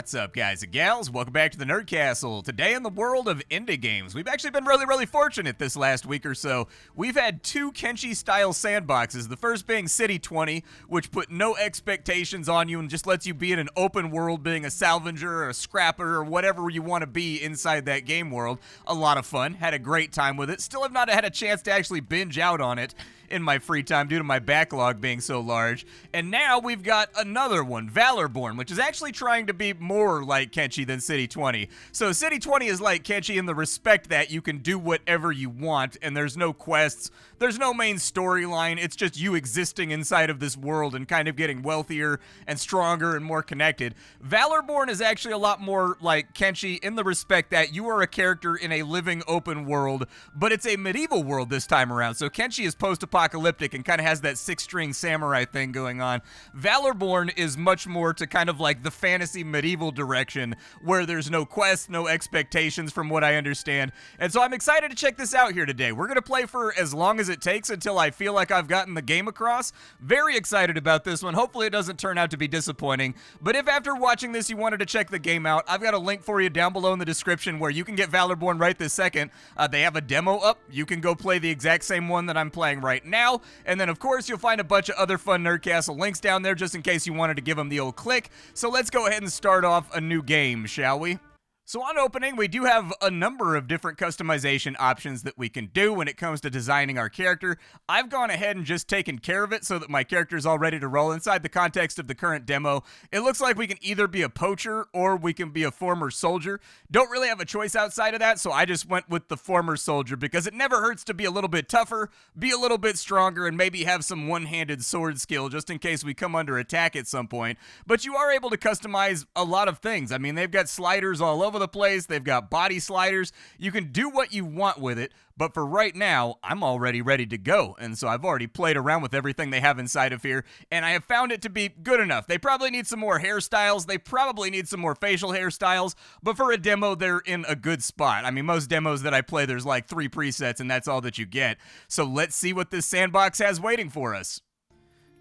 What's up, guys and gals? Welcome back to the Nerd Castle. Today in the world of indie games, we've actually been really fortunate this last week or so. We've had two Kenshi-Style sandboxes, the first being City 20, which put no expectations on you and just lets you be in an open world, being a salvager or a scrapper or whatever you want to be inside that game world. A lot of fun, had a great time with it. Still have not had a chance to actually binge out on it in my free time due to my backlog being so large. And now we've got another one, Valorborn, which is actually trying to be more like Kenshi than City 20. So City 20 is like Kenshi in the respect that you can do whatever you want and there's no quests, there's no main storyline, it's just you existing inside of this world and kind of getting wealthier and stronger and more connected. Valorborn is actually a lot more like Kenshi in the respect that you are a character in a living open world, but it's a medieval world this time around. So Kenshi is post-apocalyptic and kind of has that six-string samurai thing going on. Valorborn is much more to kind of like the fantasy medieval direction where there's no quests, no expectations from what I understand. And so I'm excited to check this out here today. We're going to play for as long as it takes until I feel like I've gotten the game across. Very excited about this one. Hopefully it doesn't turn out to be disappointing. But if after watching this you wanted to check the game out, I've got a link for you down below in the description where you can get Valorborn right this second. They have a demo up. You can go play the exact same one that I'm playing right now. And then of course you'll find a bunch of other fun Nerd Castle links down there just in case you wanted to give them the old click. So let's go ahead and start off a new game, shall we? So on opening, we do have a number of different customization options that we can do when it comes to designing our character. I've gone ahead and just taken care of it so that my character is all ready to roll. Inside the context of the current demo, it looks like we can either be a poacher or we can be a former soldier. Don't really have a choice outside of that, so I just went with the former soldier because it never hurts to be a little bit tougher, be a little bit stronger, and maybe have some one-handed sword skill just in case we come under attack at some point. But you are able to customize a lot of things. I mean, they've got sliders all over the place. They've got body sliders. You can do what you want with it, but for right now, I'm already ready to go, and so I've already played around with everything they have inside of here, and I have found it to be good enough. They probably need some more hairstyles. They probably need some more facial hairstyles, but for a demo, they're in a good spot. I mean, most demos that I play, there's like 3 presets, and that's all that you get. So let's see what this sandbox has waiting for us.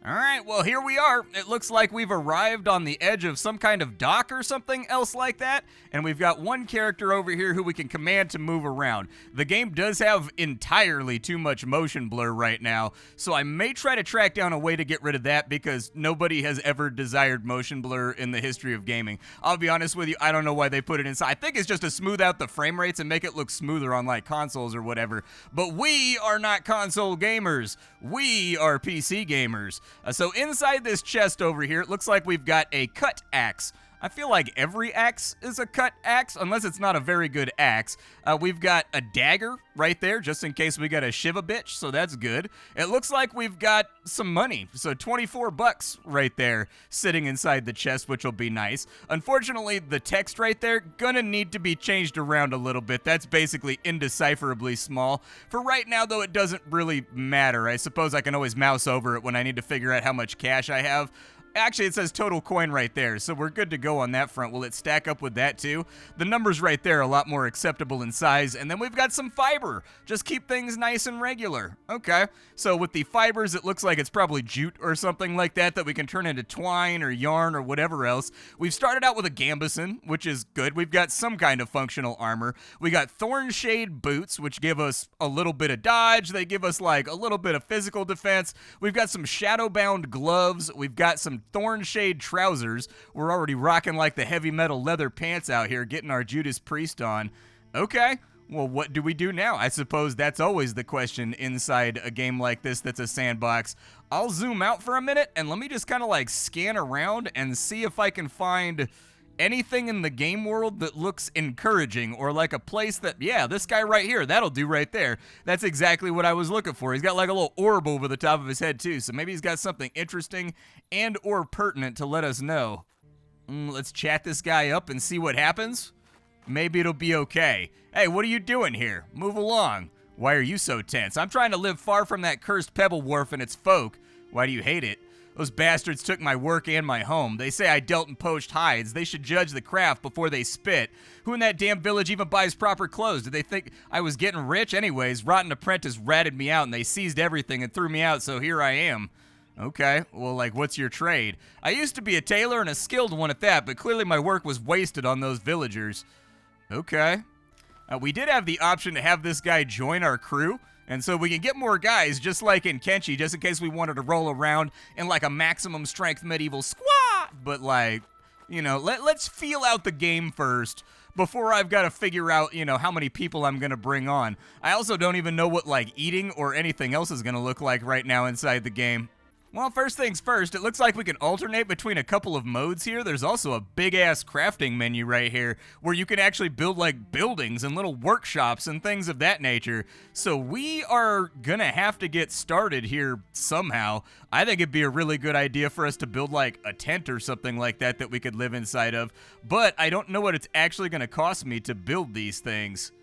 Alright, well here we are. It looks like we've arrived on the edge of some kind of dock or something else like that, and we've got one character over here who we can command to move around. The game does have entirely too much motion blur right now, so I may try to track down a way to get rid of that because nobody has ever desired motion blur in the history of gaming. I'll be honest with you, I don't know why they put it inside. I think it's just to smooth out the frame rates and make it look smoother on like consoles or whatever, but we are not console gamers. We are PC gamers. So inside this chest over here, it looks like we've got a cut axe. I feel like every axe is a cut axe, unless it's not a very good axe. We've got a dagger right there, just in case we got a shiva bitch, so that's good. It looks like we've got some money, so 24 bucks right there sitting inside the chest, which will be nice. Unfortunately, the text right there, gonna need to be changed around a little bit. That's basically indecipherably small. For right now, though, it doesn't really matter. I suppose I can always mouse over it when I need to figure out how much cash I have. Actually, it says total coin right there, so we're good to go on that front. Will it stack up with that too? The numbers right there are a lot more acceptable in size, and then we've got some fiber. Just keep things nice and regular. Okay, so with the fibers, it looks like it's probably jute or something like that that we can turn into twine or yarn or whatever else. We've started out with a gambeson, which is good. We've got some kind of functional armor. We got thorn shade boots, which give us a little bit of dodge. They give us like a little bit of physical defense. We've got some shadow-bound gloves. We've got some thorn shade trousers. We're already rocking like the heavy metal leather pants out here, getting our Judas Priest on. Okay, well, what do we do now? I suppose that's always the question inside a game like this that's a sandbox. I'll zoom out for a minute and let me just kind of like scan around and see if I can find anything in the game world that looks encouraging or like a place that, yeah, this guy right here, that'll do right there. That's exactly what I was looking for. He's got like a little orb over the top of his head too, so maybe he's got something interesting and or pertinent to let us know. Let's chat this guy up and see what happens. Maybe it'll be okay. Hey, what are you doing here? Move along. Why are you so tense? I'm trying to live far from that cursed Pebble Wharf and its folk. Why do you hate it? Those bastards took my work and my home. They say I dealt in poached hides. They should judge the craft before they spit. Who in that damn village even buys proper clothes? Did they think I was getting rich? Anyways, Rotten Apprentice ratted me out and they seized everything and threw me out, so here I am. Okay, well, like, what's your trade? I used to be a tailor and a skilled one at that, but clearly my work was wasted on those villagers. Okay. We did have the option to have this guy join our crew, and so we can get more guys, just like in Kenshi, just in case we wanted to roll around in, like, a maximum strength medieval squad. But, like, you know, let's feel out the game first before I've got to figure out, you know, how many people I'm going to bring on. I also don't even know what, like, eating or anything else is going to look like right now inside the game. Well, first things first, it looks like we can alternate between a couple of modes here. There's also a big-ass crafting menu right here where you can actually build, like, buildings and little workshops and things of that nature. So we are gonna have to get started here somehow. I think it'd be a really good idea for us to build, like, a tent or something like that that we could live inside of. But I don't know what it's actually gonna cost me to build these things.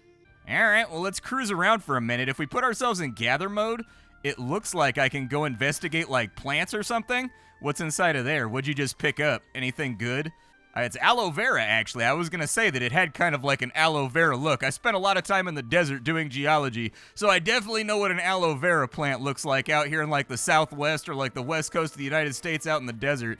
All right, well, let's cruise around for a minute. If we put ourselves in gather mode, it looks like I can go investigate, like, plants or something. What's inside of there? What'd you just pick up? Anything good? It's aloe vera, actually. I was going to say that it had kind of like an aloe vera look. I spent a lot of time in the desert doing geology, so I definitely know what an aloe vera plant looks like out here in, like, the southwest or, like, the west coast of the United States out in the desert.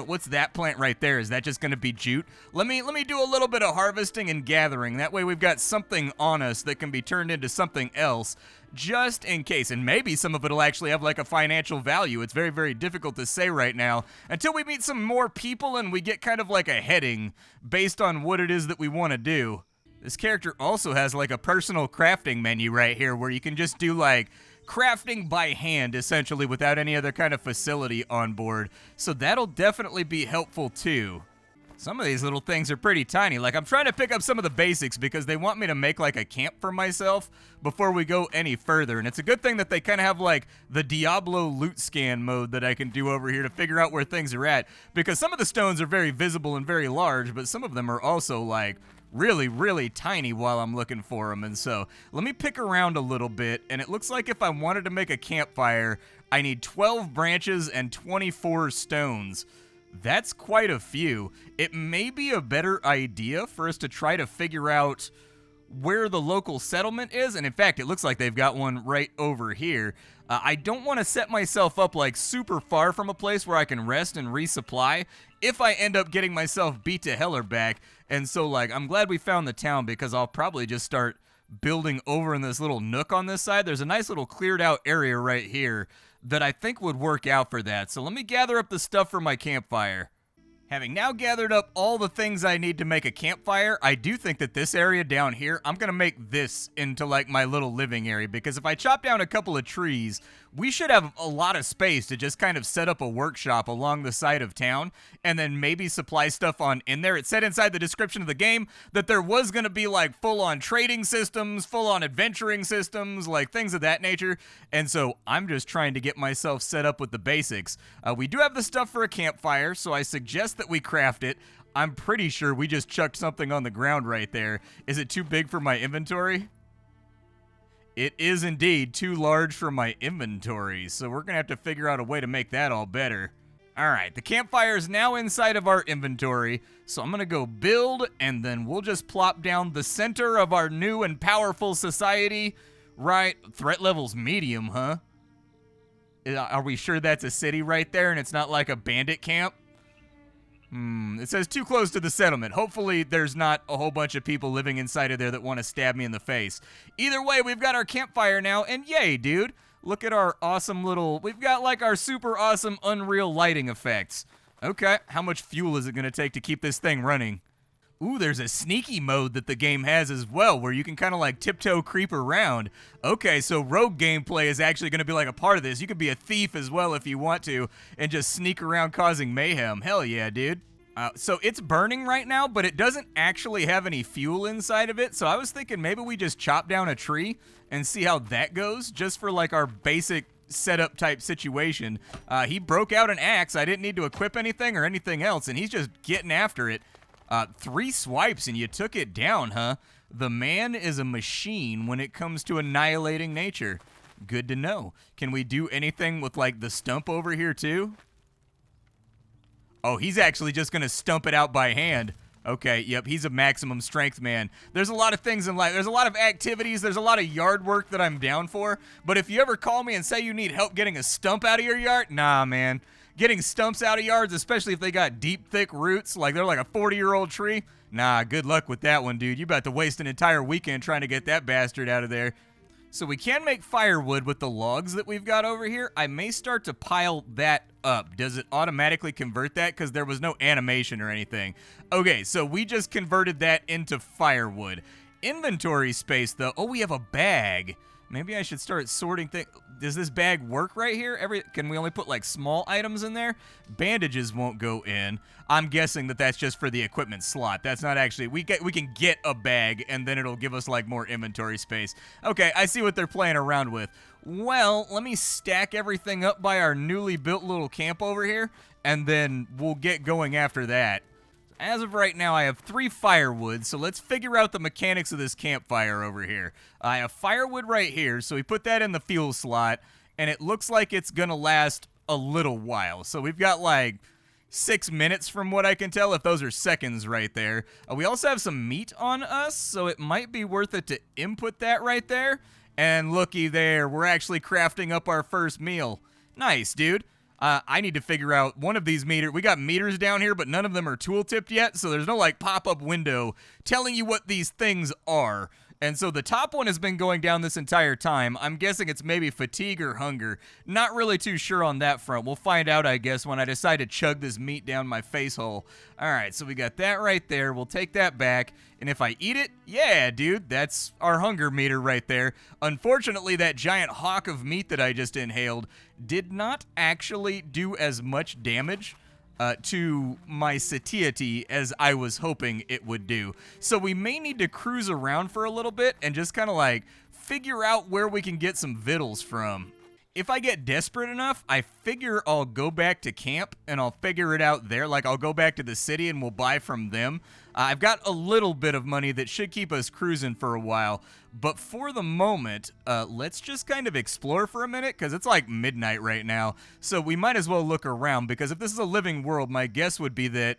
What's that plant right there? Is that just going to be jute? Let me do a little bit of harvesting and gathering. That way we've got something on us that can be turned into something else, just in case. And maybe some of it will actually have, like, a financial value. It's very, very difficult to say right now until we meet some more people and we get kind of like a heading based on what it is that we want to do. This character also has, like, a personal crafting menu right here where you can just do, like, crafting by hand, essentially, without any other kind of facility on board. So that'll definitely be helpful, too. Some of these little things are pretty tiny. Like, I'm trying to pick up some of the basics because they want me to make, like, a camp for myself before we go any further. And it's a good thing that they kind of have, like, the Diablo loot scan mode that I can do over here to figure out where things are at. Because some of the stones are very visible and very large, but some of them are also, like, really, really tiny while I'm looking for them. And so let me pick around a little bit. And it looks like if I wanted to make a campfire, I need 12 branches and 24 stones. That's quite a few. It may be a better idea for us to try to figure out where the local settlement is. And in fact, it looks like they've got one right over here. I don't want to set myself up, like, super far from a place where I can rest and resupply if I end up getting myself beat to hell or back. And so, like, I'm glad we found the town because I'll probably just start building over in this little nook on this side. There's a nice little cleared out area right here that I think would work out for that. So let me gather up the stuff for my campfire. Having now gathered up all the things I need to make a campfire, I do think that this area down here, I'm going to make this into, like, my little living area, because if I chop down a couple of trees, we should have a lot of space to just kind of set up a workshop along the side of town and then maybe supply stuff on in there. It said inside the description of the game that there was going to be, like, full-on trading systems, full-on adventuring systems, like things of that nature. And so I'm just trying to get myself set up with the basics. We do have the stuff for a campfire, so I suggest that we craft it. I'm pretty sure we just chucked something on the ground right there. Is it too big for my inventory? It is indeed too large for my inventory, so we're going to have to figure out a way to make that all better. All right, the campfire is now inside of our inventory, so I'm going to go build, and then we'll just plop down the center of our new and powerful society. Right, threat level's medium, huh? Are we sure that's a city right there and it's not like a bandit camp? It says too close to the settlement. Hopefully there's not a whole bunch of people living inside of there that want to stab me in the face. Either way, we've got our campfire now, and yay, dude. Look at our awesome little... We've got, like, our super awesome Unreal lighting effects. Okay, how much fuel is it going to take to keep this thing running? Ooh, there's a sneaky mode that the game has as well, where you can kind of, like, tiptoe creep around. Okay, so rogue gameplay is actually going to be, like, a part of this. You can be a thief as well if you want to, and just sneak around causing mayhem. Hell yeah, dude. So it's burning right now, but it doesn't actually have any fuel inside of it. So I was thinking maybe we just chop down a tree and see how that goes, just for, like, our basic setup type situation. He broke out an axe. I didn't need to equip anything or anything else, and he's just getting after it. 3 swipes and you took it down, huh? The man is a machine when it comes to annihilating nature. Good to know. Can we do anything with, like, the stump over here too? Oh, he's actually just gonna stump it out by hand. Okay, yep, he's a maximum strength man. There's a lot of things in life. There's a lot of activities. There's a lot of yard work that I'm down for. But if you ever call me and say you need help getting a stump out of your yard, nah, man. Getting stumps out of yards, especially if they got deep, thick roots, like they're like a 40-year-old tree, nah, good luck with that one, dude. You about to waste an entire weekend trying to get that bastard out of there. So we can make firewood with the logs that we've got over here. I may start to pile that up. Does it automatically convert that? Because there was no animation or anything. Okay, so we just converted that into firewood. Inventory space, though. Oh, we have a bag. Maybe I should start sorting things. Does this bag work right here? Can we only put like small items in there? Bandages won't go in. I'm guessing that that's just for the equipment slot. That's not actually, we can get a bag and then it'll give us like more inventory space. Okay, I see what they're playing around with. Well, let me stack everything up by our newly built little camp over here and then we'll get going after that. As of right now, I have 3 firewood, so let's figure out the mechanics of this campfire over here. I have firewood right here, so we put that in the fuel slot, and it looks like it's gonna last a little while. So we've got like 6 minutes from what I can tell, if those are seconds right there. We also have some meat on us, so it might be worth it to input that right there. And looky there, we're actually crafting up our first meal. Nice, dude. I need to figure out one of these meters. We got meters down here, but none of them are tool tipped yet, so there's no like pop-up window telling you what these things are. And so the top one has been going down this entire time. I'm guessing it's maybe fatigue or hunger. Not really too sure on that front. We'll find out, I guess, when I decide to chug this meat down my face hole. All right, so we got that right there. We'll take that back. And if I eat it, yeah, dude, that's our hunger meter right there. Unfortunately, that giant hawk of meat that I just inhaled did not actually do as much damage to my satiety as I was hoping it would do. So we may need to cruise around for a little bit and just kind of like figure out where we can get some vittles from. If I get desperate enough, I figure I'll go back to camp and I'll figure it out there. Like I'll go back to the city and we'll buy from them. I've got a little bit of money that should keep us cruising for a while. But for the moment, let's just kind of explore for a minute because it's like midnight right now. So we might as well look around because if this is a living world, my guess would be that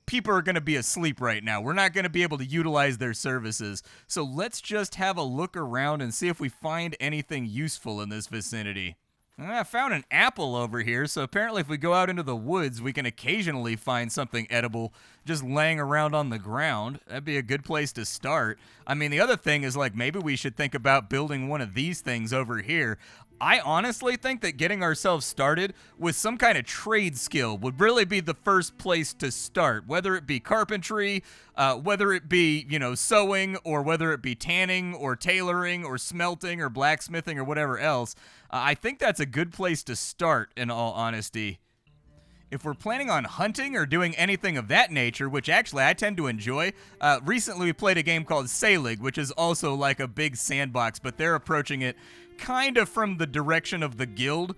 people are going to be asleep right now. We're not going to be able to utilize their services. So let's just have a look around and see if we find anything useful in this vicinity. I found an apple over here, so apparently if we go out into the woods, we can occasionally find something edible just laying around on the ground. That'd be a good place to start. I mean, the other thing is, like, maybe we should think about building one of these things over here. I honestly think that getting ourselves started with some kind of trade skill would really be the first place to start, whether it be carpentry, whether it be, you know, sewing, or whether it be tanning or tailoring or smelting or blacksmithing or whatever else. I think that's a good place to start, in all honesty. If we're planning on hunting or doing anything of that nature, which actually I tend to enjoy, recently we played a game called Selig, which is also like a big sandbox, but they're approaching it kind of from the direction of the guild.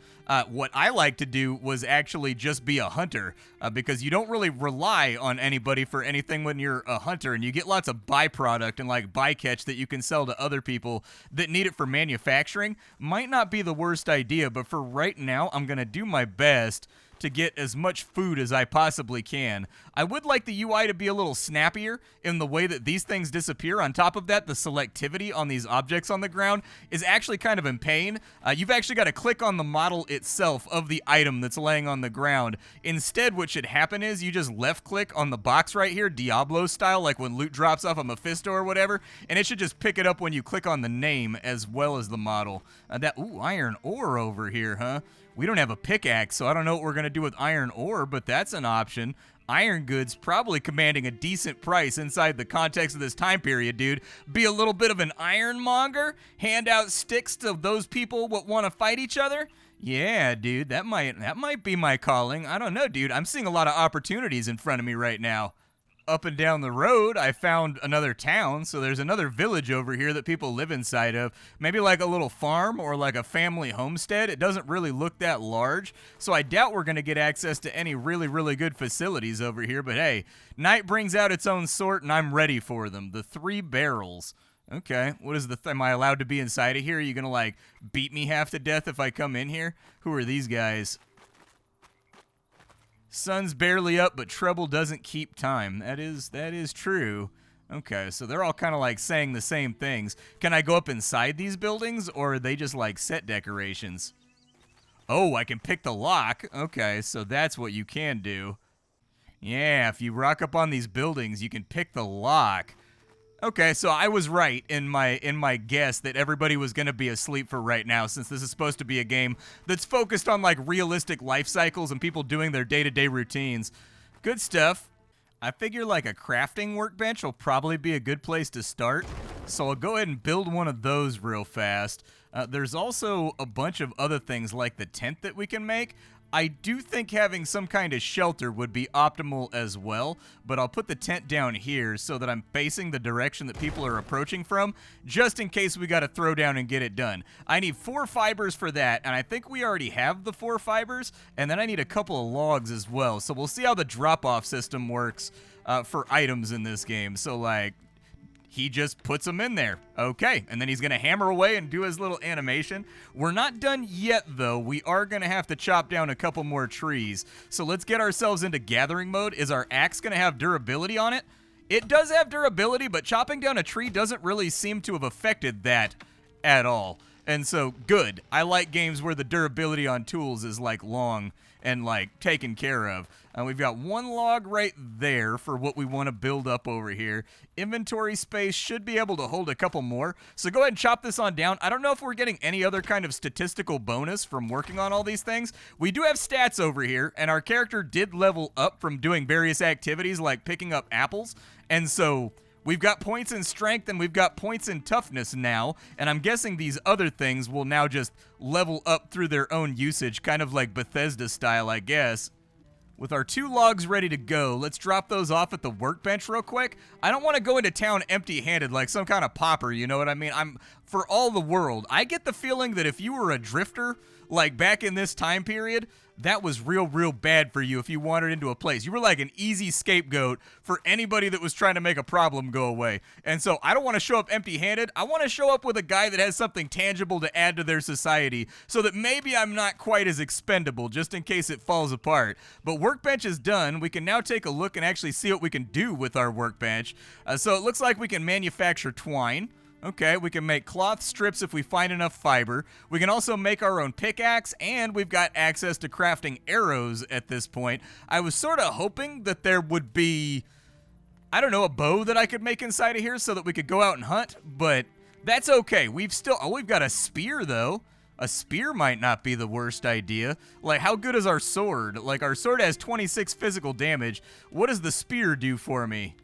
What I like to do was actually just be a hunter, because you don't really rely on anybody for anything when you're a hunter, and you get lots of byproduct and like bycatch that you can sell to other people that need it for manufacturing. Might not be the worst idea, but for right now, I'm going to do my best to get as much food as I possibly can. I would like the UI to be a little snappier in the way that these things disappear. On top of that, the selectivity on these objects on the ground is actually kind of in pain. You've actually got to click on the model itself of the item that's laying on the ground. Instead, what should happen is you just left click on the box right here, Diablo style, like when loot drops off a Mephisto or whatever, and it should just pick it up when you click on the name as well as the model. Ooh, iron ore over here, huh? We don't have a pickaxe, so I don't know what we're going to do with iron ore, but that's an option. Iron goods probably commanding a decent price inside the context of this time period, dude. Be a little bit of an ironmonger, hand out sticks to those people that want to fight each other. Yeah, dude, that might be my calling. I don't know, dude. I'm seeing a lot of opportunities in front of me right now. Up and down the road, I found another town, so there's another village over here that people live inside of. Maybe like a little farm or like a family homestead. It doesn't really look that large, so I doubt we're going to get access to any really, really good facilities over here. But hey, night brings out its own sort, and I'm ready for them. The 3 barrels. Okay, what is am I allowed to be inside of here? Are you going to like beat me half to death if I come in here? Who are these guys? Sun's barely up, but trouble doesn't keep time. That is true. Okay, so they're all kind of like saying the same things. Can I go up inside these buildings, or are they just like set decorations? Oh, I can pick the lock. Okay, so that's what you can do. Yeah, if you rock up on these buildings, you can pick the lock. Okay, so I was right in my guess that everybody was going to be asleep for right now, since this is supposed to be a game that's focused on like realistic life cycles and people doing their day-to-day routines. Good stuff. I figure like a crafting workbench will probably be a good place to start, so I'll go ahead and build one of those real fast. There's also a bunch of other things like the tent that we can make. I do think having some kind of shelter would be optimal as well, but I'll put the tent down here so that I'm facing the direction that people are approaching from, just in case we got to throw down and get it done. I need 4 fibers for that, and I think we already have the 4 fibers, and then I need a couple of logs as well, so we'll see how the drop-off system works for items in this game. So, like, he just puts them in there. Okay, and then he's going to hammer away and do his little animation. We're not done yet, though. We are going to have to chop down a couple more trees. So let's get ourselves into gathering mode. Is our axe going to have durability on it? It does have durability, but chopping down a tree doesn't really seem to have affected that at all. And so, good. I like games where the durability on tools is, like, long and, like, taken care of. We've got 1 log right there for what we want to build up over here. Inventory space should be able to hold a couple more. So go ahead and chop this on down. I don't know if we're getting any other kind of statistical bonus from working on all these things. We do have stats over here, and our character did level up from doing various activities like picking up apples. And so we've got points in strength and we've got points in toughness now, and I'm guessing these other things will now just level up through their own usage, kind of like Bethesda style, I guess. With our 2 logs ready to go, let's drop those off at the workbench real quick. I don't want to go into town empty-handed like some kind of pauper, you know what I mean? For all the world, I get the feeling that if you were a drifter, like back in this time period, that was real bad for you if you wandered into a place. You were like an easy scapegoat for anybody that was trying to make a problem go away. And so I don't want to show up empty-handed. I want to show up with a guy that has something tangible to add to their society so that maybe I'm not quite as expendable just in case it falls apart. But workbench is done. We can now take a look and actually see what we can do with our workbench. So it looks like we can manufacture twine. Okay, we can make cloth strips if we find enough fiber. We can also make our own pickaxe, and we've got access to crafting arrows at this point. I was sort of hoping that there would be, I don't know, a bow that I could make inside of here so that we could go out and hunt, but that's okay. We've got a spear, though. A spear might not be the worst idea. Like, how good is our sword? Like, our sword has 26 physical damage. What does the spear do for me?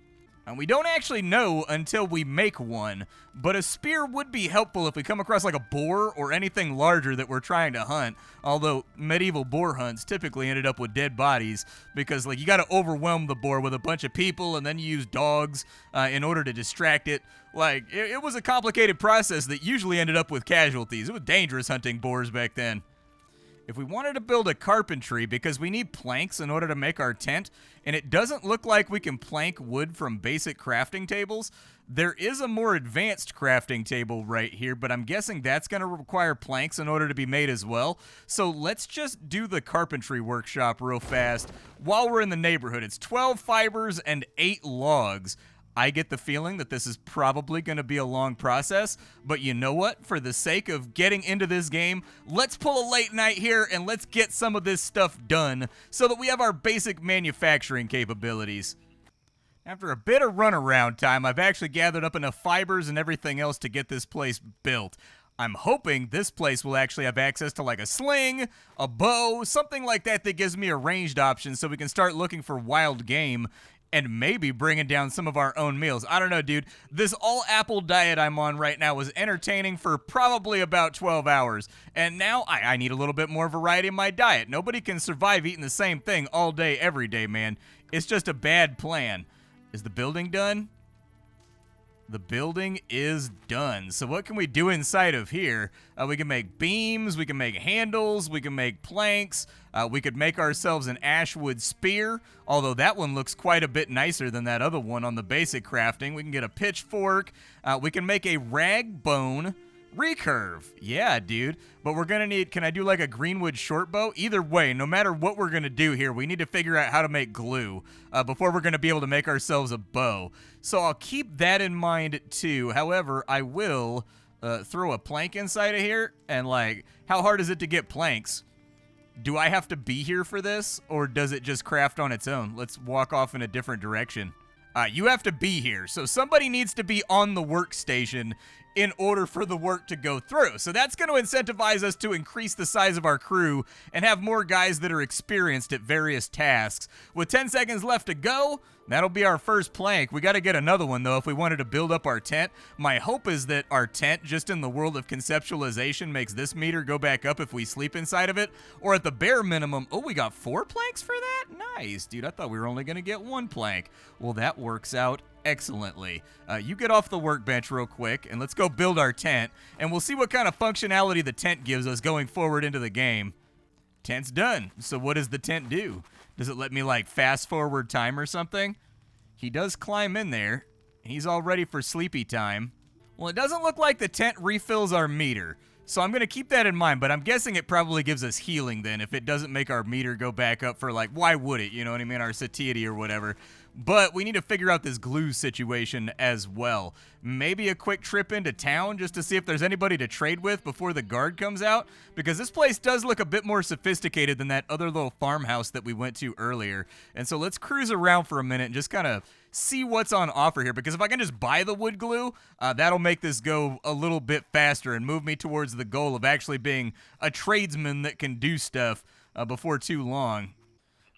And we don't actually know until we make one, but a spear would be helpful if we come across like a boar or anything larger that we're trying to hunt, although medieval boar hunts typically ended up with dead bodies because like you got to overwhelm the boar with a bunch of people and then you use dogs in order to distract it. Like, it was a complicated process that usually ended up with casualties. It was dangerous hunting boars back then. If we wanted to build a carpentry, because we need planks in order to make our tent, and it doesn't look like we can plank wood from basic crafting tables, there is a more advanced crafting table right here, but I'm guessing that's going to require planks in order to be made as well. So let's just do the carpentry workshop real fast while we're in the neighborhood. It's 12 fibers and 8 logs. I get the feeling that this is probably going to be a long process, but you know what? For the sake of getting into this game, let's pull a late night here and let's get some of this stuff done so that we have our basic manufacturing capabilities. After a bit of runaround time, I've actually gathered up enough fibers and everything else to get this place built. I'm hoping this place will actually have access to like a sling, a bow, something like that that gives me a ranged option so we can start looking for wild game and maybe bringing down some of our own meals. I don't know, dude. This all-apple diet I'm on right now was entertaining for probably about 12 hours. And now I need a little bit more variety in my diet. Nobody can survive eating the same thing all day, every day, man. It's just a bad plan. Is the building done? The building is done. So what can we do inside of here? We can make beams, we can make handles, we can make planks, we could make ourselves an ashwood spear, although that one looks quite a bit nicer than that other one on the basic crafting. We can get a pitchfork, we can make a rag bone, Recurve. Yeah, dude. But we're gonna need, can I do like a greenwood short bow? Either way, no matter what we're gonna do here, we need to figure out how to make glue before we're gonna be able to make ourselves a bow. So I'll keep that in mind too. However, I will throw a plank inside of here, and like, how hard is it to get planks? Do I have to be here for this, or does it just craft on its own? Let's walk off in a different direction. You have to be here, so somebody needs to be on the workstation in order for the work to go through. So that's going to incentivize us to increase the size of our crew and have more guys that are experienced at various tasks. With 10 seconds left to go, that'll be our first plank. We got to get another one, though, if we wanted to build up our tent. My hope is that our tent, just in the world of conceptualization, makes this meter go back up if we sleep inside of it. Or at the bare minimum, oh, we got 4 planks for that? Nice, dude. I thought we were only going to get 1 plank. Well, that works out excellently. You get off the workbench real quick, and let's go build our tent, and we'll see what kind of functionality the tent gives us going forward into the game. Tent's done. So what does the tent do? Does it let me, like, fast forward time or something? He does climb in there. He's all ready for sleepy time. Well, it doesn't look like the tent refills our meter, so I'm going to keep that in mind, but I'm guessing it probably gives us healing then if it doesn't make our meter go back up for, like, why would it? You know what I mean? Our satiety or whatever. But we need to figure out this glue situation as well. Maybe a quick trip into town just to see if there's anybody to trade with before the guard comes out, because this place does look a bit more sophisticated than that other little farmhouse that we went to earlier. And so let's cruise around for a minute and just kind of see what's on offer here, because if I can just buy the wood glue, that'll make this go a little bit faster and move me towards the goal of actually being a tradesman that can do stuff before too long.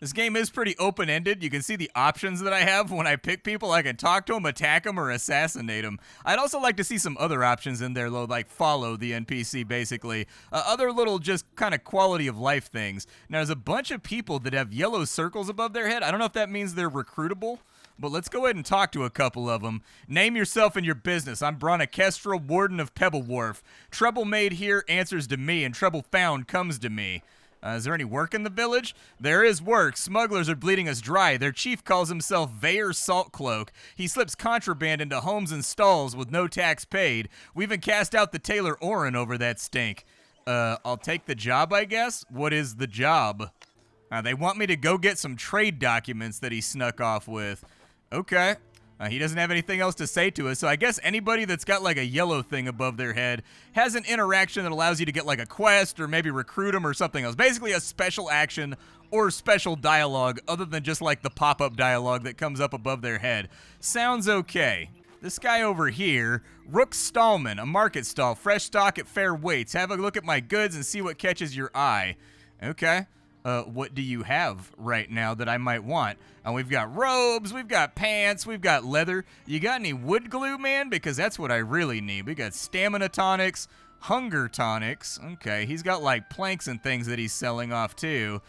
This game is pretty open-ended. You can see the options that I have when I pick people. I can talk to them, attack them, or assassinate them. I'd also like to see some other options in there, though, like follow the NPC, basically. Other little just kind of quality of life things. Now, there's a bunch of people that have yellow circles above their head. I don't know if that means they're recruitable, but let's go ahead and talk to a couple of them. Name yourself and your business. I'm Brana Kestrel, Warden of Pebble Wharf. Trouble made here answers to me, and trouble found comes to me. Is there any work in the village? There is work. Smugglers are bleeding us dry. Their chief calls himself Vayer Saltcloak. He slips contraband into homes and stalls with no tax paid. We even cast out the tailor Oren over that stink. I'll take the job, I guess? What is the job? They want me to go get some trade documents that he snuck off with. Okay. He doesn't have anything else to say to us, so I guess anybody that's got like a yellow thing above their head has an interaction that allows you to get like a quest or maybe recruit them or something else. Basically a special action or special dialogue other than just like the pop-up dialogue that comes up above their head. Sounds okay. This guy over here, Rook Stallman, a market stall, fresh stock at fair weights. Have a look at my goods and see what catches your eye. Okay. What do you have right now that I might want? We've got robes, we've got pants, we've got leather. You got any wood glue, man? Because that's what I really need. We got stamina tonics, hunger tonics. Okay, he's got like planks and things that he's selling off too.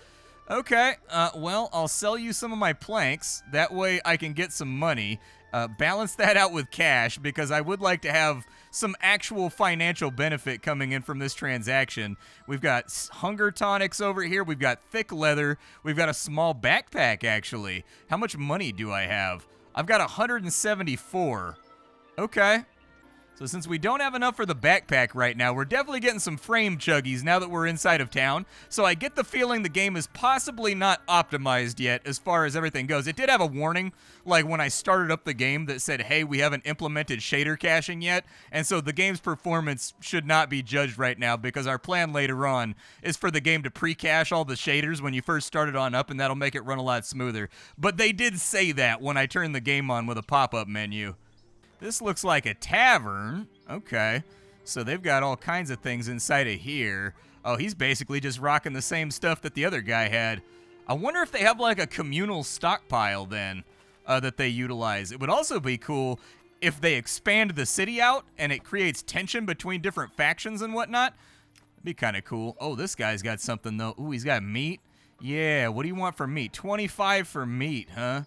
Okay, well, I'll sell you some of my planks. That way I can get some money. Balance that out with cash because I would like to have some actual financial benefit coming in from this transaction. We've got hunger tonics over here. We've got thick leather. We've got a small backpack, actually. How much money do I have? I've got 174. Okay. So since we don't have enough for the backpack right now, we're definitely getting some frame chuggies now that we're inside of town. So I get the feeling the game is possibly not optimized yet as far as everything goes. It did have a warning, like when I started up the game, that said, hey, we haven't implemented shader caching yet. And so the game's performance should not be judged right now because our plan later on is for the game to pre-cache all the shaders when you first start it on up, and that'll make it run a lot smoother. But they did say that when I turned the game on with a pop-up menu. This looks like a tavern. Okay. So they've got all kinds of things inside of here. Oh, he's basically just rocking the same stuff that the other guy had. I wonder if they have like a communal stockpile then that they utilize. It would also be cool if they expand the city out and it creates tension between different factions and whatnot. That'd be kind of cool. Oh, this guy's got something though. Ooh, he's got meat. Yeah, what do you want for meat? 25 for meat, huh?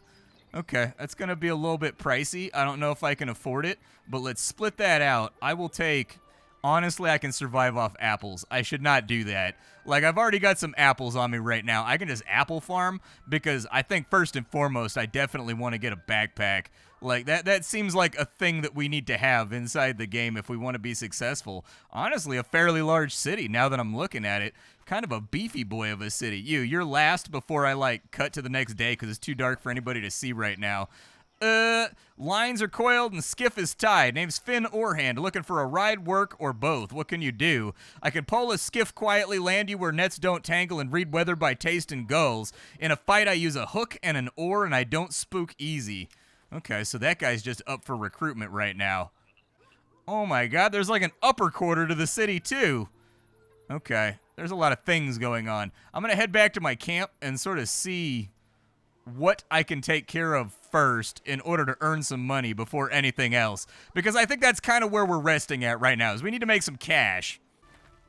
Okay, that's going to be a little bit pricey. I don't know if I can afford it, but let's split that out. I will take... Honestly, I can survive off apples. I should not do that. Like, I've already got some apples on me right now. I can just apple farm because I think first and foremost, I definitely want to get a backpack. Like, that seems like a thing that we need to have inside the game if we want to be successful. Honestly, a fairly large city, now that I'm looking at it. Kind of a beefy boy of a city. You're last before I, like, cut to the next day because it's too dark for anybody to see right now. Lines are coiled and skiff is tied. Name's Finn Orhand, looking for a ride, work, or both. What can you do? I can pole a skiff quietly, land you where nets don't tangle, and read weather by taste and gulls. In a fight, I use a hook and an oar, and I don't spook easy. Okay, so that guy's just up for recruitment right now. Oh my god, there's like an upper quarter to the city, too. Okay, there's a lot of things going on. I'm going to head back to my camp and sort of see what I can take care of first in order to earn some money before anything else. Because I think that's kind of where we're resting at right now, is we need to make some cash.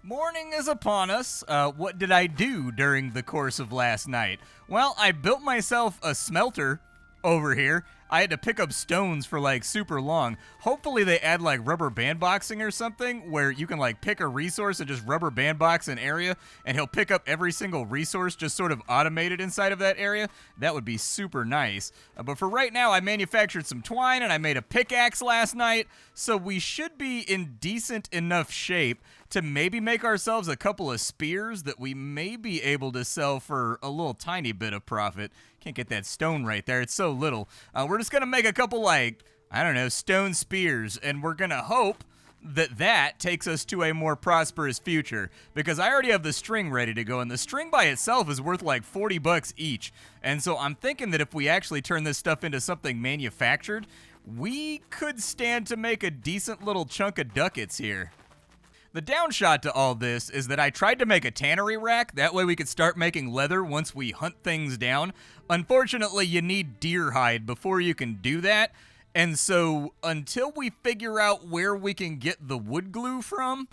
Morning is upon us. What did I do during the course of last night? Well, I built myself a smelter over here. I had to pick up stones for like super long. Hopefully they add like rubber bandboxing or something where you can like pick a resource and just rubber bandbox an area and he'll pick up every single resource just sort of automated inside of that area. That would be super nice. But for right now, I manufactured some twine and I made a pickaxe last night. So we should be in decent enough shape to maybe make ourselves a couple of spears that we may be able to sell for a little tiny bit of profit. Can't get that stone right there. It's so little. We're just going to make a couple, like, I don't know, stone spears, and we're going to hope that that takes us to a more prosperous future, because I already have the string ready to go, and the string by itself is worth like 40 bucks each. And so I'm thinking that if we actually turn this stuff into something manufactured, we could stand to make a decent little chunk of ducats here. The downshot to all this is that I tried to make a tannery rack. That way we could start making leather once we hunt things down. Unfortunately, you need deer hide before you can do that. And so until we figure out where we can get the wood glue from,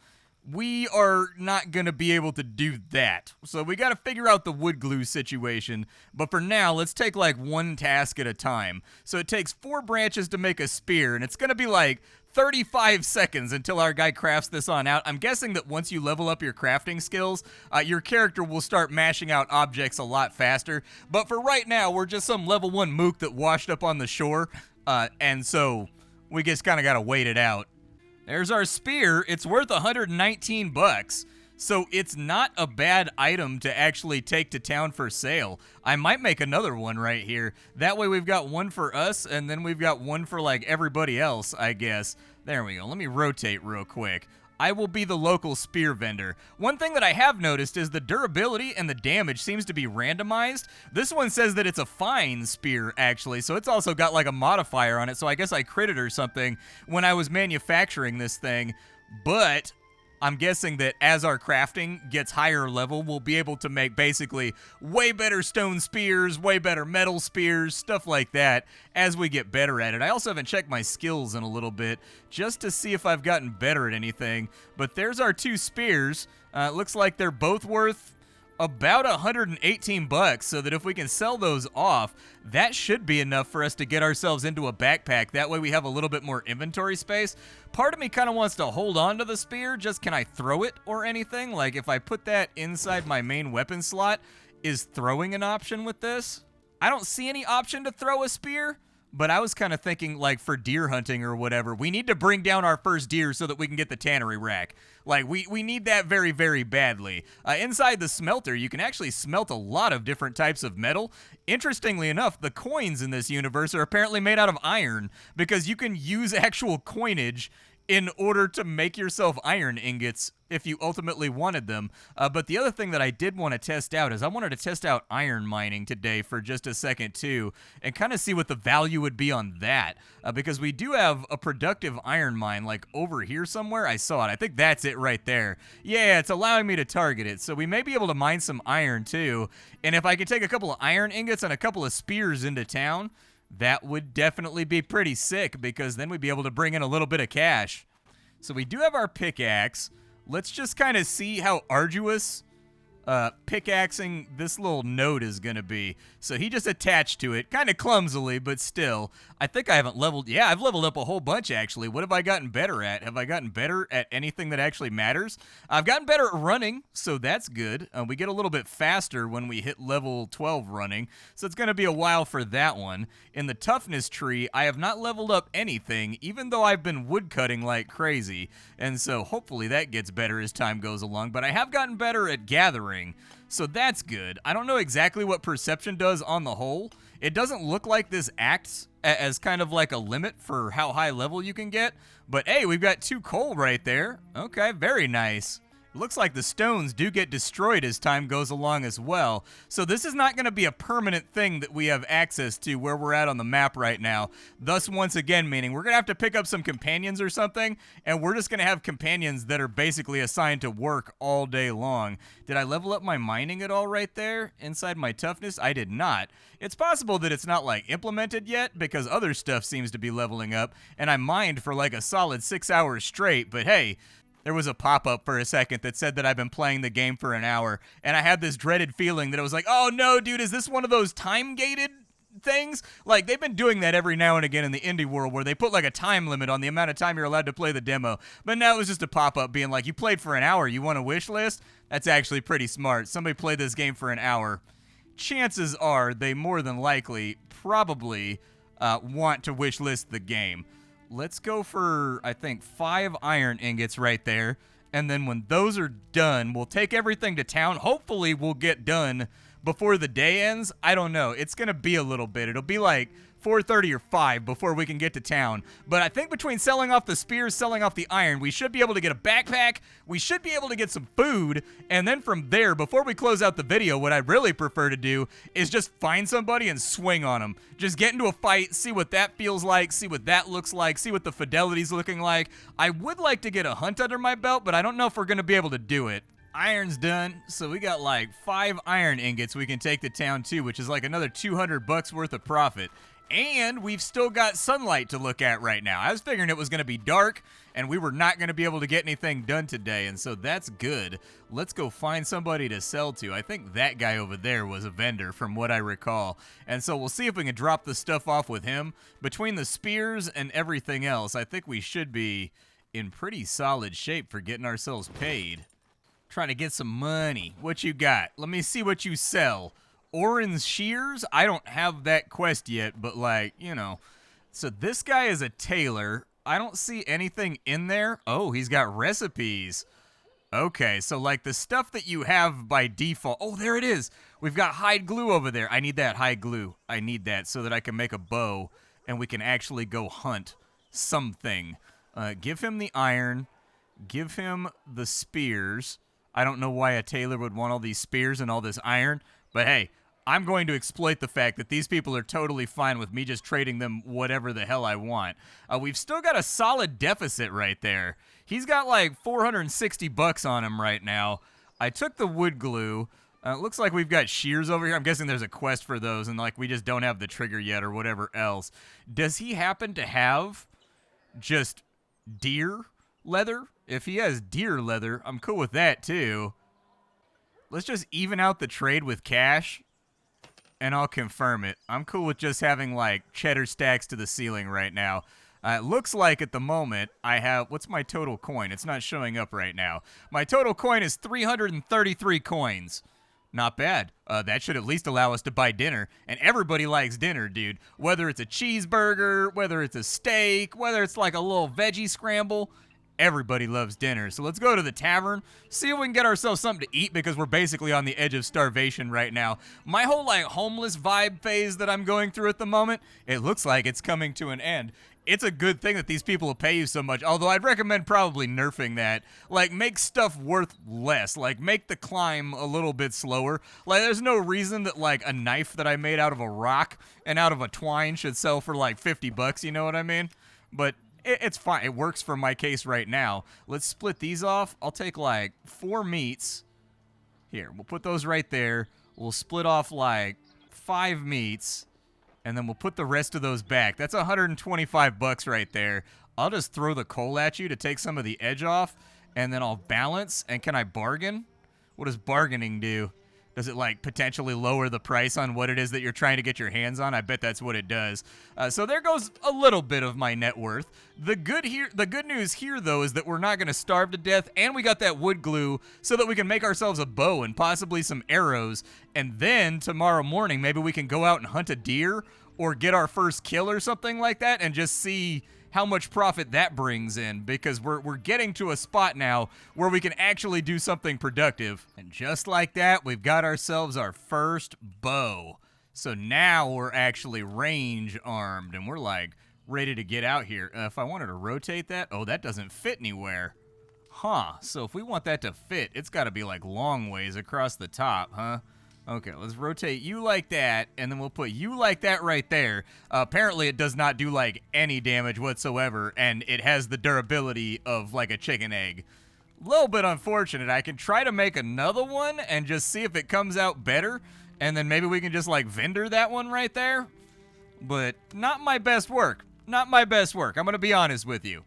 we are not going to be able to do that. So we got to figure out the wood glue situation. But for now, let's take like one task at a time. So it takes 4 branches to make a spear, and it's going to be like 35 seconds until our guy crafts this on out. I'm guessing that once you level up your crafting skills, your character will start mashing out objects a lot faster. But for right now, we're just some level 1 mook that washed up on the shore. And so we just kind of got to wait it out. There's our spear. It's worth 119 bucks. So it's not a bad item to actually take to town for sale. I might make another one right here. That way we've got one for us, and then we've got one for like everybody else, I guess. There we go. Let me rotate real quick. I will be the local spear vendor. One thing that I have noticed is the durability and the damage seems to be randomized. This one says that it's a fine spear, actually, so it's also got like a modifier on it, so I guess I critted or something when I was manufacturing this thing. But I'm guessing that as our crafting gets higher level, we'll be able to make basically way better stone spears, way better metal spears, stuff like that as we get better at it. I also haven't checked my skills in a little bit just to see if I've gotten better at anything. But there's our 2 spears. It looks like they're both worth about 118 bucks, so that if we can sell those off, that should be enough for us to get ourselves into a backpack. That way we have a little bit more inventory space. Part of me kind of wants to hold on to the spear. Just, can I throw it or anything? Like, if I put that inside my main weapon slot, is throwing an option with this? I don't see any option to throw a spear. But I was kind of thinking, like, for deer hunting or whatever, we need to bring down our first deer so that we can get the tannery rack. Like, we need that very, very badly. Inside the smelter, you can actually smelt a lot of different types of metal. Interestingly enough, the coins in this universe are apparently made out of iron, because you can use actual coinage in order to make yourself iron ingots if you ultimately wanted them. But the other thing that I did want to test out is I wanted to test out iron mining today for just a second too, and kind of see what the value would be on that. Because we do have a productive iron mine like over here somewhere. I saw it. I think that's it right there. Yeah, it's allowing me to target it. So we may be able to mine some iron too. And if I could take a couple of iron ingots and a couple of spears into town, that would definitely be pretty sick, because then we'd be able to bring in a little bit of cash. So we do have our pickaxe. Let's just kind of see how arduous pickaxing this little node is going to be. So he just attached to it, kind of clumsily, but still. I think I haven't leveled. Yeah, I've leveled up a whole bunch, actually. What have I gotten better at? Have I gotten better at anything that actually matters? I've gotten better at running, so that's good. We get a little bit faster when we hit level 12 running, so it's going to be a while for that one. In the toughness tree, I have not leveled up anything, even though I've been woodcutting like crazy, and so hopefully that gets better as time goes along, but I have gotten better at gathering, so that's good. I don't know exactly what perception does on the whole. It doesn't look like this acts as kind of like a limit for how high level you can get, but hey, we've got 2 coal right there. Okay, very nice. Looks like the stones do get destroyed as time goes along as well. So this is not going to be a permanent thing that we have access to where we're at on the map right now. Thus, once again, meaning we're going to have to pick up some companions or something, and we're just going to have companions that are basically assigned to work all day long. Did I level up my mining at all right there inside my toughness? I did not. It's possible that it's not like implemented yet because other stuff seems to be leveling up, and I mined for like a solid 6 hours straight, but hey, there was a pop-up for a second that said that I've been playing the game for an hour, and I had this dreaded feeling that it was like, oh no, dude, is this one of those time-gated things? Like, they've been doing that every now and again in the indie world where they put like a time limit on the amount of time you're allowed to play the demo. But now it was just a pop-up being like, you played for an hour, you want a wish list? That's actually pretty smart. Somebody played this game for an hour. Chances are they more than likely probably want to wish list the game. Let's go for, I think, 5 iron ingots right there. And then when those are done, we'll take everything to town. Hopefully, we'll get done before the day ends. I don't know. It's going to be a little bit. It'll be like 4:30 or 5 before we can get to town. But I think between selling off the spears, selling off the iron, we should be able to get a backpack. We should be able to get some food. And then from there, before we close out the video, what I really prefer to do is just find somebody and swing on them. Just get into a fight, see what that feels like, see what that looks like, see what the fidelity's looking like. I would like to get a hunt under my belt, but I don't know if we're going to be able to do it. Iron's done, so we got like 5 iron ingots we can take to town too, which is like another 200 bucks worth of profit. And we've still got sunlight to look at right now. I was figuring it was going to be dark, and we were not going to be able to get anything done today, and so that's good. Let's go find somebody to sell to. I think that guy over there was a vendor, from what I recall. And so we'll see if we can drop the stuff off with him. Between the spears and everything else, I think we should be in pretty solid shape for getting ourselves paid. Trying to get some money. What you got? Let me see what you sell. Orin's shears? I don't have that quest yet, but like, you know. So this guy is a tailor. I don't see anything in there. Oh, he's got recipes. Okay, so like the stuff that you have by default. Oh, there it is. We've got hide glue over there. I need that hide glue. I need that so that I can make a bow and we can actually go hunt something. Give him the iron. Give him the spears. I don't know why a tailor would want all these spears and all this iron. But hey, I'm going to exploit the fact that these people are totally fine with me just trading them whatever the hell I want. We've still got a solid deficit right there. He's got like 460 bucks on him right now. I took the wood glue. It looks like we've got shears over here. I'm guessing there's a quest for those, and like we just don't have the trigger yet or whatever else. Does he happen to have just deer leather? If he has deer leather, I'm cool with that too. Let's just even out the trade with cash, and I'll confirm it. I'm cool with just having, like, cheddar stacks to the ceiling right now. It looks like at the moment I have... What's my total coin? It's not showing up right now. My total coin is 333 coins. Not bad. That should at least allow us to buy dinner. And everybody likes dinner, dude. Whether it's a cheeseburger, whether it's a steak, whether it's like a little veggie scramble... Everybody loves dinner. So let's go to the tavern, see if we can get ourselves something to eat because we're basically on the edge of starvation right now. My whole like homeless vibe phase that I'm going through at the moment, it looks like it's coming to an end. It's a good thing that these people will pay you so much, although I'd recommend probably nerfing that. Like, make stuff worth less. Like, make the climb a little bit slower. Like, there's no reason that, like, a knife that I made out of a rock and out of a twine should sell for, like, 50 bucks, you know what I mean? But... it's fine. It works for my case right now. Let's split these off. I'll take like 4 meats. Here, we'll put those right there. We'll split off like 5 meats. And then we'll put the rest of those back. That's 125 bucks right there. I'll just throw the coal at you to take some of the edge off. And then I'll balance. And can I bargain? What does bargaining do? Does it, like, potentially lower the price on what it is that you're trying to get your hands on? I bet that's what it does. So there goes a little bit of my net worth. The good news here, though, is that we're not going to starve to death, and we got that wood glue so that we can make ourselves a bow and possibly some arrows. And then tomorrow morning, maybe we can go out and hunt a deer or get our first kill or something like that and just see how much profit that brings in, because we're getting to a spot now where we can actually do something productive. And just like that, we've got ourselves our first bow. So now we're actually range armed, and we're like ready to get out here. If I wanted to rotate that, oh, that doesn't fit anywhere. Huh, so if we want that to fit, it's got to be like long ways across the top, huh? Okay, let's rotate you like that, and then we'll put you like that right there. Apparently, it does not do, like, any damage whatsoever, and it has the durability of, like, a chicken egg. A little bit unfortunate. I can try to make another one and just see if it comes out better, and then maybe we can just, like, vendor that one right there. But not my best work. Not my best work. I'm going to be honest with you.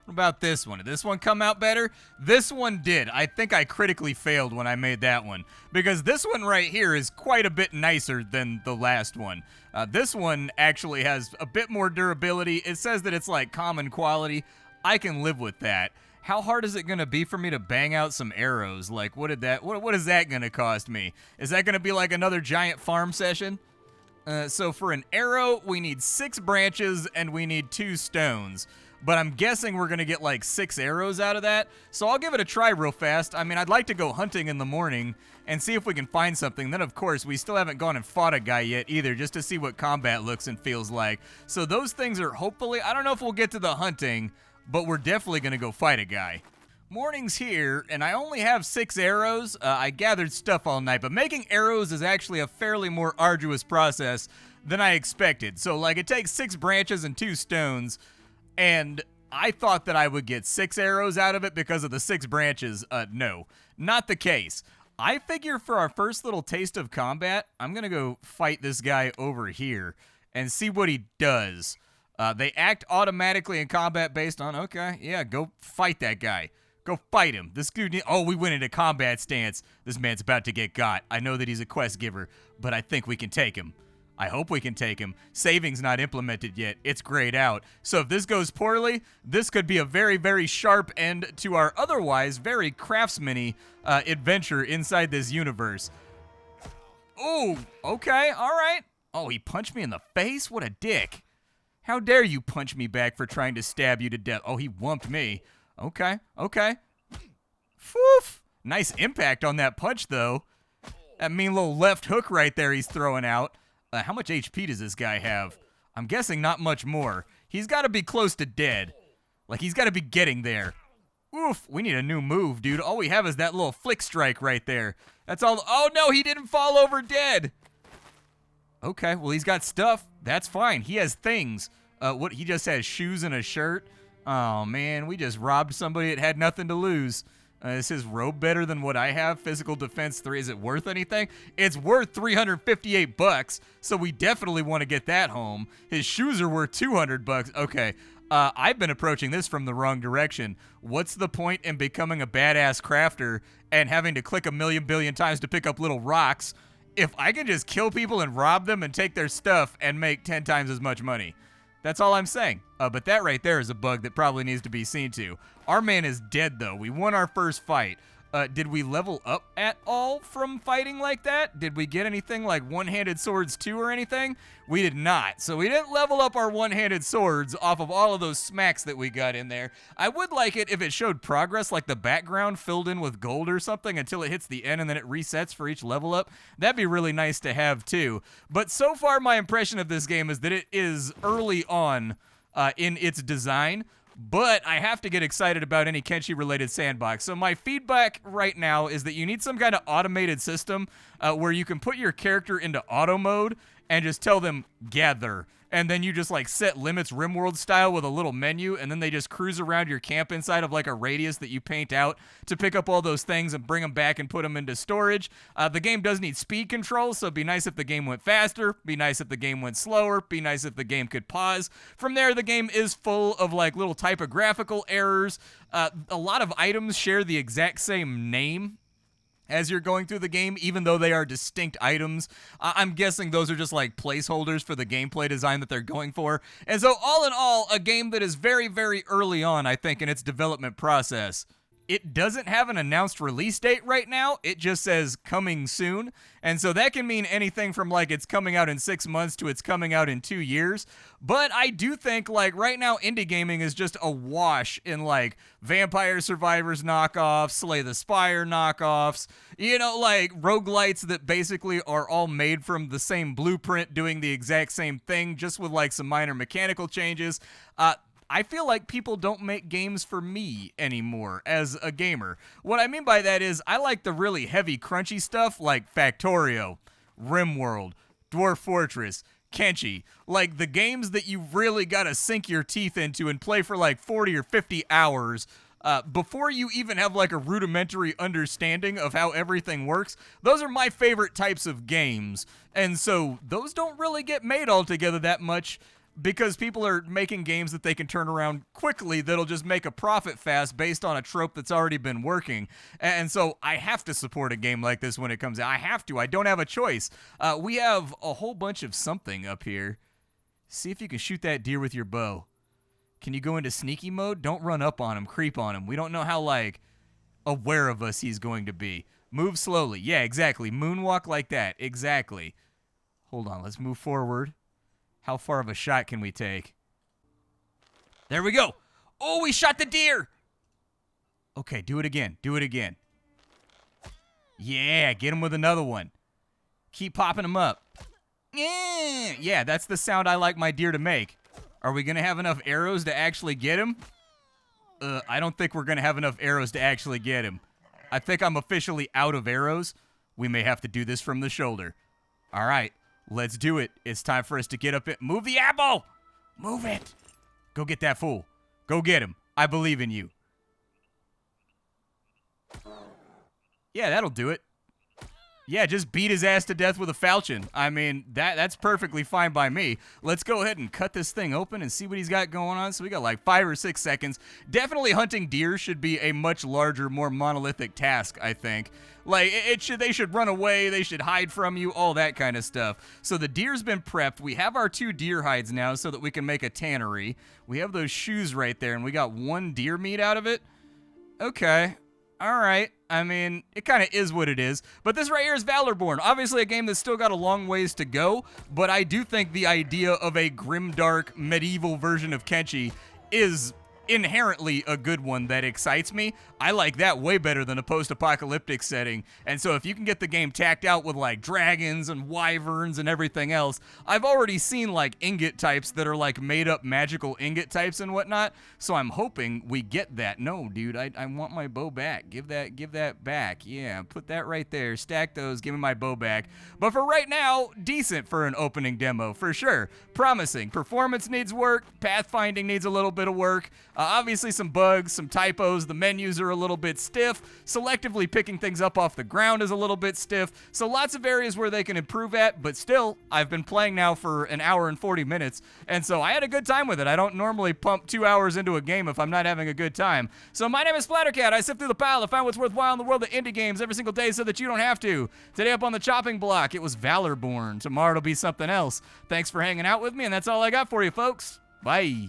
What about this one? Did this one come out better? This one did. I think I critically failed when I made that one, because this one right here is quite a bit nicer than the last one. This one actually has a bit more durability. It says that it's like common quality. I can live with that. How hard is it going to be for me to bang out some arrows? Like, what is that going to cost me? Is that going to be like another giant farm session? So for an arrow, we need 6 branches and we need 2 stones. But I'm guessing we're going to get like 6 arrows out of that. So I'll give it a try real fast. I mean, I'd like to go hunting in the morning and see if we can find something. Then, of course, we still haven't gone and fought a guy yet either, just to see what combat looks and feels like. So those things are hopefully, I don't know if we'll get to the hunting, but we're definitely going to go fight a guy. Morning's here, and I only have 6 arrows. I gathered stuff all night, but making arrows is actually a fairly more arduous process than I expected. So, like, it takes 6 branches and 2 stones. And I thought that I would get 6 arrows out of it because of the 6 branches. No, not the case. I figure for our first little taste of combat, I'm going to go fight this guy over here and see what he does. They act automatically in combat based on, okay, yeah, go fight that guy. Go fight him. This dude, oh, we went into combat stance. This man's about to get got. I know that he's a quest giver, but I think we can take him. I hope we can take him. Saving's not implemented yet. It's grayed out. So if this goes poorly, this could be a very, very sharp end to our otherwise very craftsman-y adventure inside this universe. Oh, okay, all right. Oh, he punched me in the face? What a dick. How dare you punch me back for trying to stab you to death? Oh, he wumped me. Okay, okay. Foof. Nice impact on that punch, though. That mean little left hook right there he's throwing out. How much HP does this guy have? I'm guessing not much more. He's got to be close to dead. Like, he's got to be getting there. Oof, we need a new move, dude. All we have is that little flick strike right there. That's all. Oh, no, he didn't fall over dead. Okay, well, he's got stuff. That's fine. He has things. What? He just has shoes and a shirt? Oh, man, we just robbed somebody that had nothing to lose. Is his robe better than what I have? Physical defense 3. Is it worth anything? It's worth $358, so we definitely want to get that home. His shoes are worth $200. Okay, I've been approaching this from the wrong direction. What's the point in becoming a badass crafter and having to click a million billion times to pick up little rocks if I can just kill people and rob them and take their stuff and make 10 times as much money? That's all I'm saying. But that right there is a bug that probably needs to be seen to. Our man is dead, though. We won our first fight. Did we level up at all from fighting like that? Did we get anything like one-handed swords 2 or anything? We did not. So we didn't level up our one-handed swords off of all of those smacks that we got in there. I would like it if it showed progress, like the background filled in with gold or something until it hits the end and then it resets for each level up. That'd be really nice to have too. But so far my impression of this game is that it is early on in its design. But I have to get excited about any Kenshi-related sandbox. So my feedback right now is that you need some kind of automated system where you can put your character into auto mode and just tell them, gather. And then you just like set limits RimWorld style with a little menu, and then they just cruise around your camp inside of like a radius that you paint out to pick up all those things and bring them back and put them into storage. The game does need speed control, so it'd be nice if the game went faster, be nice if the game went slower, be nice if the game could pause. From there, the game is full of like little typographical errors. A lot of items share the exact same name. as you're going through the game, even though they are distinct items. I'm guessing those are just like placeholders for the gameplay design that they're going for. And so all in all, a game that is very, very early on, I think, in its development process. It doesn't have an announced release date right now. It just says coming soon. And so that can mean anything from like it's coming out in 6 months to it's coming out in 2 years. But I do think like right now indie gaming is just awash in like Vampire Survivors knockoffs, Slay the Spire knockoffs, you know, like roguelites that basically are all made from the same blueprint doing the exact same thing just with like some minor mechanical changes. I feel like people don't make games for me anymore as a gamer. What I mean by that is I like the really heavy, crunchy stuff like Factorio, RimWorld, Dwarf Fortress, Kenshi. Like the games that you really gotta sink your teeth into and play for like 40 or 50 hours before you even have like a rudimentary understanding of how everything works. Those are my favorite types of games. And so those don't really get made altogether that much, because people are making games that they can turn around quickly that'll just make a profit fast based on a trope that's already been working. And so I have to support a game like this when it comes out. I have to. I don't have a choice. We have a whole bunch of something up here. See if you can shoot that deer with your bow. Can you go into sneaky mode? Don't run up on him. Creep on him. We don't know how, like, aware of us he's going to be. Move slowly. Yeah, exactly. Moonwalk like that. Exactly. Hold on. Let's move forward. How far of a shot can we take? There we go. Oh, we shot the deer. Okay, do it again. Do it again. Yeah, get him with another one. Keep popping him up. Yeah, that's the sound I like my deer to make. Are we going to have enough arrows to actually get him? I don't think we're going to have enough arrows to actually get him. I think I'm officially out of arrows. We may have to do this from the shoulder. All right. Let's do it. It's time for us to get up it. Move the apple! Move it! Go get that fool. Go get him. I believe in you. Yeah, that'll do it. Yeah, just beat his ass to death with a falchion. I mean, that's perfectly fine by me. Let's go ahead and cut this thing open and see what he's got going on. So we got like 5 or 6 seconds. Definitely hunting deer should be a much larger, more monolithic task, I think. Like, they should run away, they should hide from you, all that kind of stuff. So the deer's been prepped. We have our 2 deer hides now so that we can make a tannery. We have those shoes right there, and we got 1 deer meat out of it. Okay. All right. I mean, it kind of is what it is. But this right here is Valorborn. Obviously a game that's still got a long ways to go, but I do think the idea of a grimdark medieval version of Kenshi is inherently a good one that excites me. I like that way better than a post-apocalyptic setting. And so if you can get the game tacked out with like dragons and wyverns and everything else, I've already seen like ingot types that are like made up magical ingot types and whatnot. So I'm hoping we get that. No, dude, I want my bow back. Give that back. Yeah, put that right there. Stack those. Give me my bow back. But for right now, decent for an opening demo for sure. Promising. Performance needs work. Pathfinding needs a little bit of work. Obviously some bugs, some typos. The menus are a little bit stiff. Selectively picking things up off the ground is a little bit stiff. So lots of areas where they can improve at, but still, I've been playing now for an hour and 40 minutes, and so I had a good time with it. I don't normally pump 2 hours into a game if I'm not having a good time. So my name is Splattercat. I sift through the pile to find what's worthwhile in the world of indie games every single day so that you don't have to. Today up on the chopping block, it was Valorborn. Tomorrow it'll be something else. Thanks for hanging out with me, and that's all I got for you, folks. Bye.